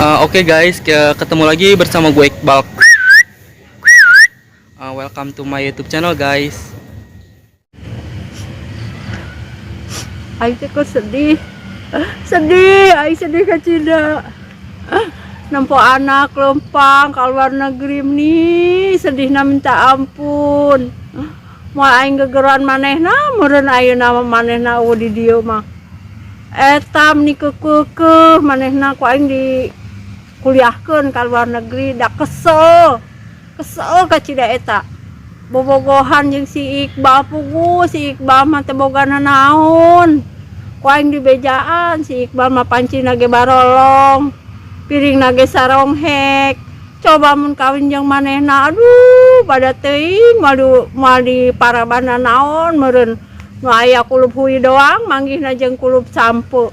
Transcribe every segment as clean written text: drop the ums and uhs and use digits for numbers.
Oke guys, ketemu lagi bersama gue Iqbal. Welcome to my YouTube channel guys. Aing teh kok sedih, Aing sedih ke Cina. Nampo anak lempang ke luar negeri nih, sedihna minta ampun. Moal aing gegeran manehna, meureun ayeuna manehna di dieu mah. Eta meni keukeuh manehna ku aing di kuliahkeun ka luar negeri, da kesel ka Cida eta. Bobogohan jeung si Iqbal pugu, si Iqbal mah teu bogana naon. Ku aing dibejaan si Iqbal mah pancina ge barolong, piringna ge saronghek. Coba mun kawin jeung manehna, aduh pada teuing moal di parabana naon meureun nu aya kulup huy doang manggihna jeung kulup sampu.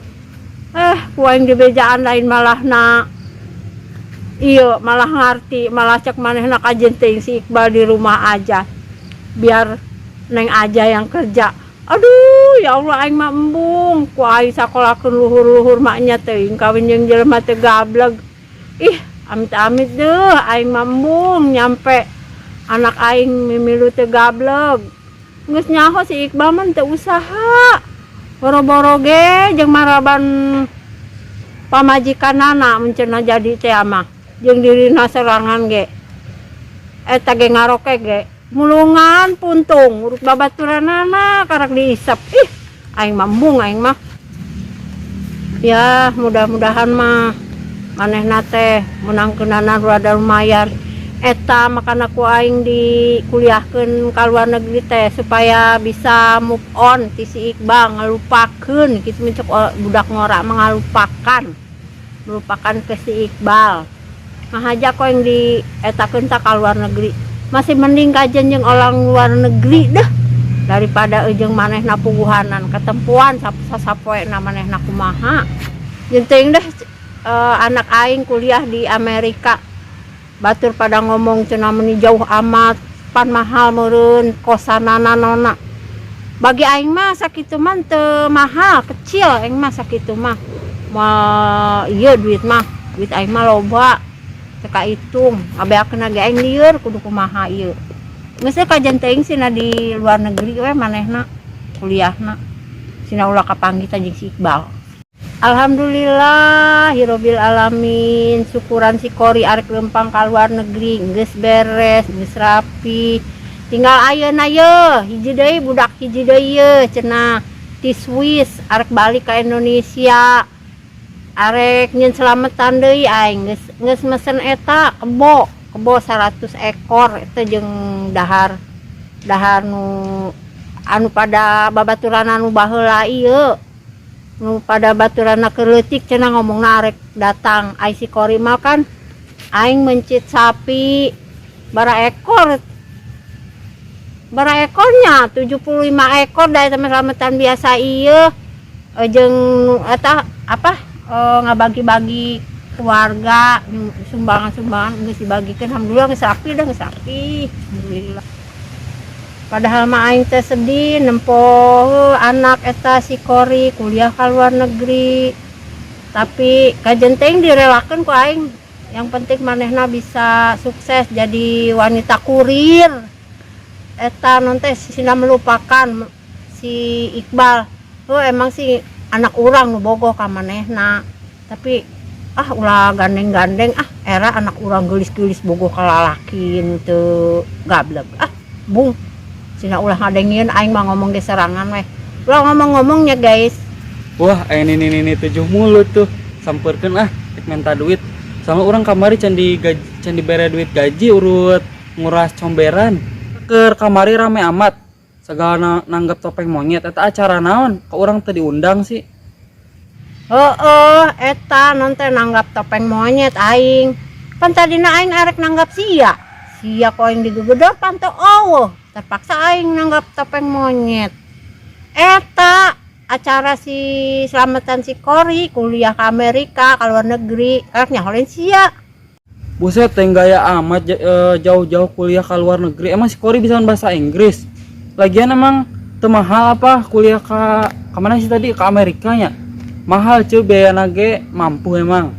Ku aing dibejaan lain malahna iya malah ngarti, malah cek manehna kajenting si Iqbal di rumah aja biar neng aja yang kerja. Aduh ya Allah aing mah embung ku aing sakolahkeun luhur-luhur maknya teuing kawin jeung jelema teu gableg. Amit-amit deuh aing mah embung nyampe anak aing mimilu teu gableg. Geus nyaho si Iqbal mah teu usaha. Boro-boro ge jeung maraban pamajikanana mun cenah jadi teh mah. Jeung dirina serangan ge eta ge ngaroke ge mulungan puntung urut babaturanana karak diisep. Aing mambung aing mah ya mudah-mudahan mah manehna teh menangkeunana rada lumayan eta makana ku aing dikuliahkeun ka luar negeri teh supaya bisa move on ti si Iqbal ngalupakeun kitu mencok budak ngora melupakan ke si Iqbal. Ngahaja ko yang di etakeun ta ka luar negeri. Masih mending kajen jeung orang luar negeri dah daripada jeung manehna puguhanan ketempuan sapoena manehna kumaha. Jeung teuing deh anak aing kuliah di Amerika. Batur pada ngomong cenah meni jauh amat pan mahal meureun kosanana nona. Bagi aing mah sakitu mah teu mahal, kecil aing mah sakitu mah. Moal ieu duit aing mah loba. Teka hitung abeakeun ge aing lieur kudu kumaha ieu. Geus kajen teuing sina di luar negeri we manehna kuliahna. Sina ulah kapanggih ta jeung si Iqbal. Alhamdulillah hirobil alamin, syukuran si Kori arek lempang ka luar negeri geus beres, geus rapi. Tinggal ayeuna ye hiji deui budak hiji deui ye cenah ti Swiss arek balik ka Indonesia. Arek nyen selametan deui aing geus mesen eta kebo 100 ekor eta jeung dahar nu anu pada babaturan anu baheula ieu nu pada baturana keleutik cenah ngomongna arek datang ai si Kori mah kan aing mencit sapi bara ekornya 75 ekor dari selametan biasa ieu jeung eta apa ngabagi-bagi keluarga sumbangan geus dibagikeun alhamdulillah geus rapi alhamdulillah. Padahal mah aing teh sedih nempo anak eta si Kori kuliah ka luar negeri. Tapi kajen teuing direlakeun ku aing. Yang penting manehna bisa sukses jadi wanita kurir. Eta non teh sina melupakan si Iqbal. Emang sih anak urang nu bogoh ka manehna tapi ulah gandeng-gandeng era anak urang geulis-geulis bogoh ka lalaki nu teu gablek bung cenah ulah ngadengieun aing mah ngomong ge serangan weh ulah ngomong-ngomongnya guys. Wah ini 7 mulut tuh sampeurkeun rek minta duit sama urang kamari can dibere duit gaji urut nguras comberan keur kamari rame amat segala nanggap topeng monyet eta acara naon ka urang teu diundang sih. Eta non teh nanggap topeng monyet aing. Pan tadina aing arek nanggap sia kok aing digegedeupan teh terpaksa aing nanggap topeng monyet. Eta acara si selamatan si Kori kuliah ke Amerika ka luar negeri arek nyaholeun sia. Buset teh gaya amat jauh-jauh kuliah ka luar negeri. Emang si Kori bisa bahasa Inggris? Lagian emang teu mahal apa kuliah ka mana sih tadi ke Amerikanya? Mahal cuy biaya nage mampu emang.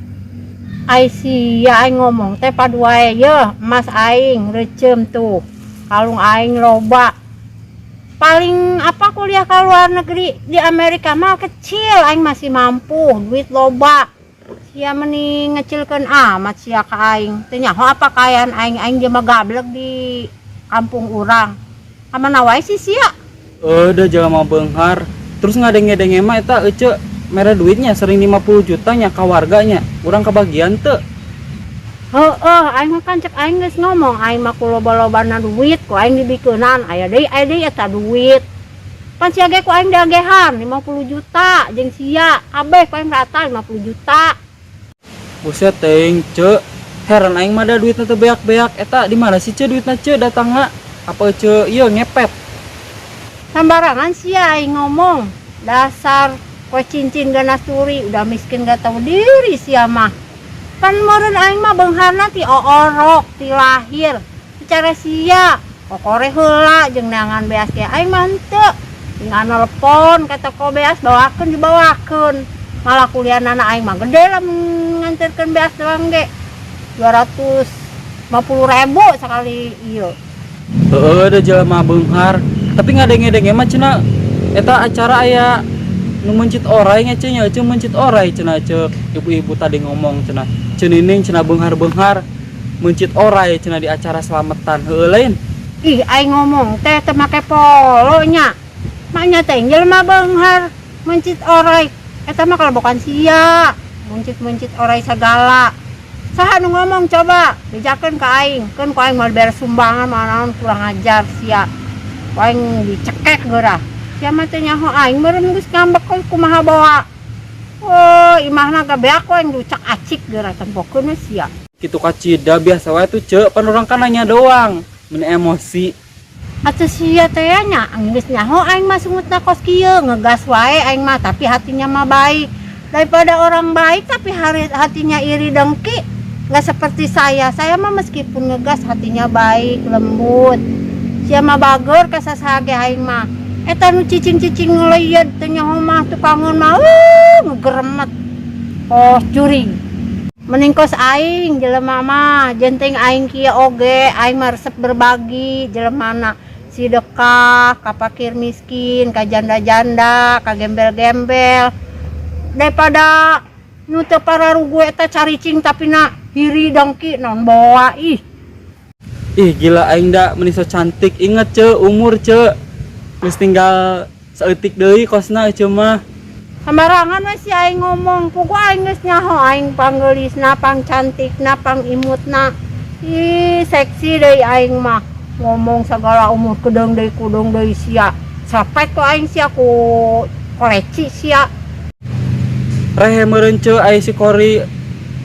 Ai sia aing ngomong teh paduae ye emas aing recem tuh kalung aing loba paling apa kuliah ke luar negeri di Amerika mah kecil aing masih mampu duit loba sia mending ngecilkeun amat sia ka aing teh nyaho apa kayaan aing jelema gablek di kampung urang kamana wae sih sia Udah jelema beunghar terus ngadenge-denge mah eta ece mere duitnya sering 50 juta nya ka warganya urang kebagian teu heeh aing mah kan cek aing geus ngomong aing mah ku loba-lobana duit ku aing dibikeunan aya deui eta duit pan sia ge ku aing dagehan 50 juta jeung sia kabeh ku aing rata 50 juta buset teuing ce heran aing mah da duitna teu beak-beak eta di mana sih ce duitna ce datangna apa ce ieu ngepet sambarangan sia aing ngomong dasar kue cincin ganas turi udah miskin gak tahu diri sia mah kan meureun aing mah beungharna ti orok ti lahir cara sia kokore heula jeung neangan beas ge aing mah henteu tinggal nelpon kata ko beas bawakeun dibawakeun malah kuliahna aing mah gede lah nganterkeun beas doang ge 250.000 sekali ieu da jelema beunghar tapi ngadenge-denge mah cenah eta acara aya nu mencit orai ngece nya ceu mencit orai cenah ceuk ibu-ibu tadi ngomong cenah cenining cenah beunghar-beunghar mencit orai cenah di acara selamatan heueuh lain ih aing ngomong teh teu make polo nya maknya teh jelema beunghar mencit orai eta mah kalebokan sia mencit orai segala saha nu ngomong coba bejakeun ka aing keun ku aing mau beres sumbangan manaon kurang ajar sia ku aing dicekek geurah sia mah teh nyaho aing meureun geus ngambek kumaha bawa imahna gabeak ku aing ducak acik geurah tempokeun sia kitu kacida biasa wae tuh ceuk pan urang kan nanya doang mun emosi atuh sia teh nya geus nyaho aing mah sungutna kos kieu ngegas wae aing mah tapi hatinya mah baik daripada orang baik tapi hatinya iri dengki nggak seperti saya mah meskipun ngegas hatinya baik lembut sia mah bager ka sasage aing mah eta nu cicing-cicing ngeuleud teh nyaho mah tukangeun mah ngegeremet oh curi mending kos aing jelema mah jenting aing kieu oge aing mah resep berbagi jelemana sedekah ka fakir miskin ka janda-janda ka gembel-gembel daripada nu teu pararugu eta caricing tapi na hiri dengki naon bawa ih gila aing da meuni so cantik inget ce umur ce geus tinggal saeutik deui kosna ce mah sembarangan we si aing ngomong pugu aing geus nyaho aing panggeulisna pang cantikna pang imutna ih seksi deui aing mah ngomong segala umur kedeng deui sia sapet ku aing sia ku koleci sia rehe meureun ce aya si Kori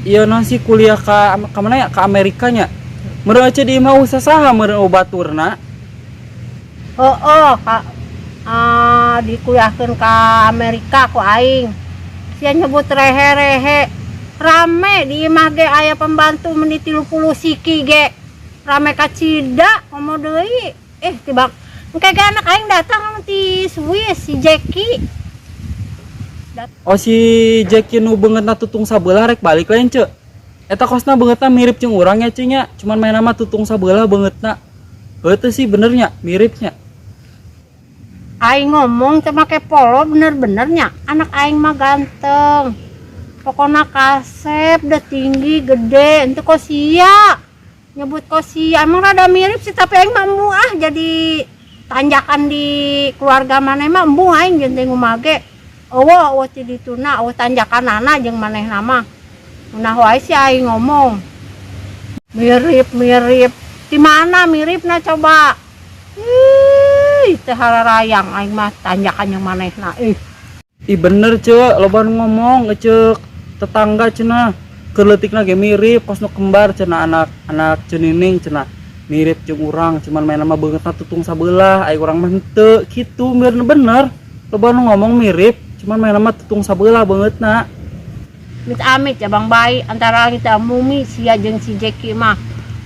ieu naon sih kuliah ka mana ya ka Amerika nya meureun ce di imah usaha saha meureun obaturna dikuliahkeun ka Amerika ku aing sia nyebut rehe rame di imah ge aya pembantu meni 30 siki ge rame kacida komo deui tibak engke ge anak aing datang ti Swiss si Jeki oh si Jeki nu beungeutna tutung sabelah rek balik lain ce eta kosna beungeutna mirip jeung urang nya ce nya cuman main nama tutung sabelah beungeutna heuh sih benernya miripnya aing ngomong teh make polo bener-bener nya anak aing mah ganteng pokona kasep da tinggi gede henteu kosia nyebut kosia emang rada mirip sih tapi aing mah muah jadi tanjakan di keluarga maneh mah embung aing jeung umage eueuh ti dituna tanjakanana jeung manehna mah munah wae si aing ngomong mirip di mana miripna coba teh hararayang aing mah tanjakan yang manehna bener ce loba ngomong ceuk tetangga cenah keur leutikna ge mirip pas nu kembar cenah anak cenining cenah mirip jeung urang cuman main nama beungeutna tutung sabelah aya urang mah henteu kitu bener loba nu ngomong mirip cuman main nama tutung sabelah beungeutna amit ya bang bayi antara kita Mumi sia jeung si Jeki mah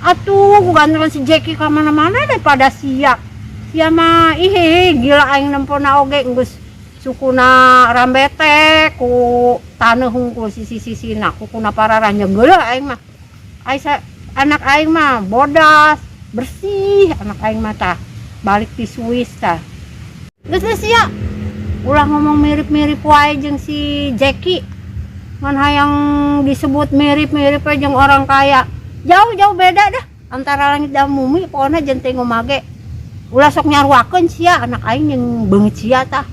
atuh ku gantengan si Jeki ka mana-mana daripada sia mah gila aing nempona oge geus sukuna rambete ku taneuh hungkul sisi-sisina kukuna pararanya geuleuh aing mah. Anak aing mah bodas, bersih anak aing mah tah. Balik di Swiss tah. Geus sia. Ulah ngomong mirip-mirip wae jeung si Jeki. Ngan hayang disebut mirip-mirip we jeung orang kaya. Jauh-jauh beda dah antara langit dan bumi, pokona jeung teu ngomage. Ulah sok nyaruakeun sia anak aing yang beungeut sia tah.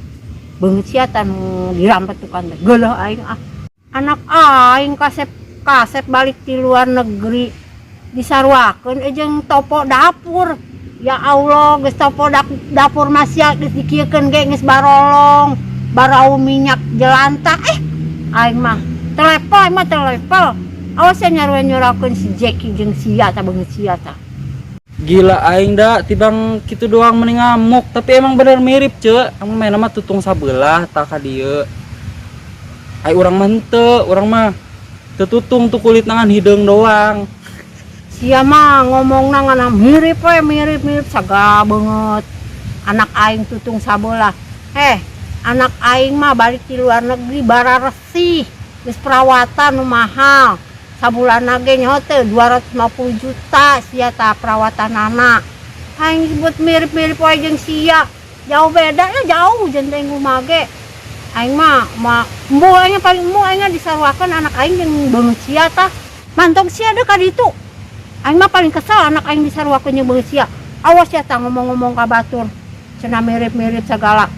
Beungeut sia tah nu dirampetukan teh. Geuleuh aing ah. Anak aing kasep balik di luar negeri. Disaruakeun jeung topo dapur. Ya Allah, geus topo dapur masya geus dikiekeun ge geus barolong, barau minyak jelantah. Aing mah telepel. Awas ya nyarakeun si Jeki jeung sia tah beungeut sia tah. Gila aing da tibang kitu doang mending ngamuk, tapi emang bener mirip ce. Amun main mah tutung sabelah tah ka dieu. Ai urang mah henteu, urang mah teu tutung tu kulit nangan hideung doang. Sia mah ngomongna ngana mirip saga banget. Anak aing tutung sabelah. Anak aing mah balik di luar negeri bara resih. Geus perawatan nu mahal. Sabulana ge nyaho teh 250 juta sia tah perawatanana. Aing disebut mirip wae jeung sia. Jauh beda ya jauh jeung teh ngumage. Aing mah embuh aing paling embuh aing disaruakeun anak aing jeung beungeut sia tah. Mantong sia deuk ka ditu. Aing mah paling kesal anak aing disaruakeun jeung beungeut sia. Awas ya tah ngomong-ngomong ka batur. Cenah mirip segala.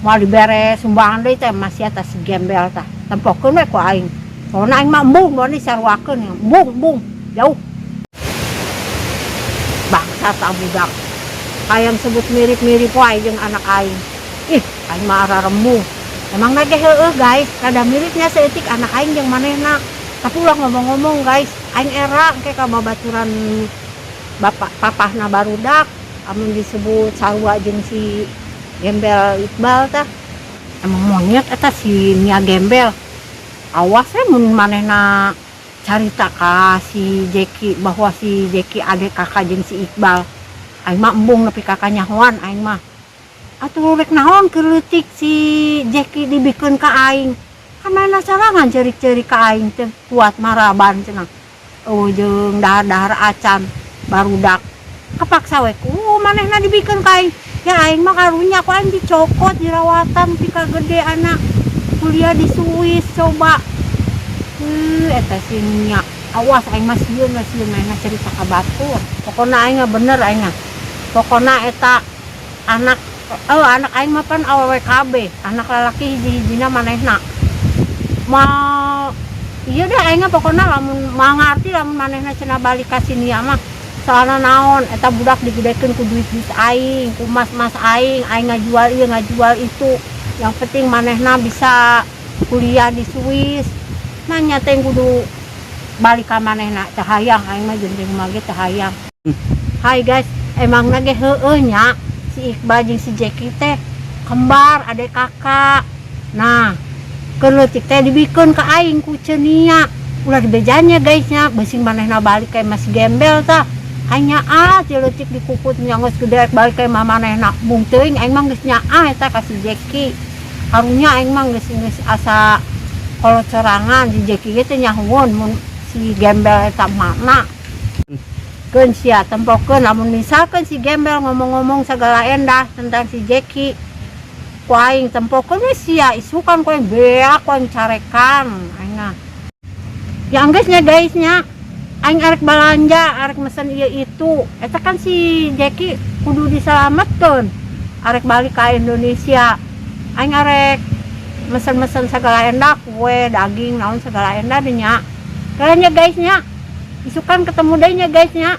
Moal dibere sumbangan deui teh masih atas si gembel tah. Tempokeun we ku aing. Soalna aing mah embung moal disaruakeun embung jauh. Bangsa tah budak. Hayang sebut mirip wae jeung anak aing. Aing mah ararembung. Emang lagi heueuh guys, kada miripnya saeutik anak aing jeung manehna. Tapi ulah ngomong-ngomong guys, aing era engke ka babaturan bapak papahna barudak, amun disebut sarua jeung si Gembel Iqbal tah. Emang monyet eta si Nia Gembel. Awas mun manehna carita ka si Jeki bahwa si Jeki ade kakak jeung si Iqbal. Aing mah embung nepi ka kanyahoan aing mah. Atuh rek naon keur leutik si Jeki dibikeun ka aing. Kamana sarangan cerik-cerik ka aing teh kuat maraban cenah. Jeung dahar-dahar acan barudak. Kapaksa we ku manehna dibikeun ka aing. Ya aing mah karunya ku aing dicokot dirawatan pi ka gede anak. Kuliah di Swiss coba. Eta si nya. Awas aing mah sieun manehna cerita ka batur. Pokona aing mah bener aing mah. Pokona eta anak aing mah pan awewe KB. Anak lalaki hiji-hijina manehna. Iya deh aing pokoknya lamun mangarti lamun manehna cenah balik ka sini mah soalna naon eta budak digedekeun ku duit aing ku mas aing ngajual ieu ngajual itu yang penting manehna bisa kuliah di Swiss nanya teh kudu balik ka manehna teh hayang aing mah jeung mage teh hayang. Hai guys, emang ge heueuh nya si Iqbal jeung si Jeki teh kembar adek kakak. Nah keleutik teh dibikeun ka aing ku Cenia. Ulah dibejanya guysnya, beusin manehna balik ka Mas Gembel tah. Hanya celeutik dikukut nya geus gede balik ka manehna. Mung teuing aing mah geus nyaah eta ka si Jeki. Harunya aing mah geus asa kolocorangan si Jeki ge teh nyahoon mun si Gembel eta mana. Keun sia tempokeun lamun misalkan si Gembel ngomong-ngomong sagala endah tentang si Jeki. Ku aing tempokeun we sia isukan ku aing beak ku aing carekan aing nah. Ya geusnya guysnya aing arek balanja arek mesen ieu itu eta kan si Jeki kudu diselametkeun arek balik ka Indonesia. Aing arek mesen-mesen sagala endah kue daging naon sagala endah deui nya. Kalian ya guysnya isukan ketemu deui nya guysnya.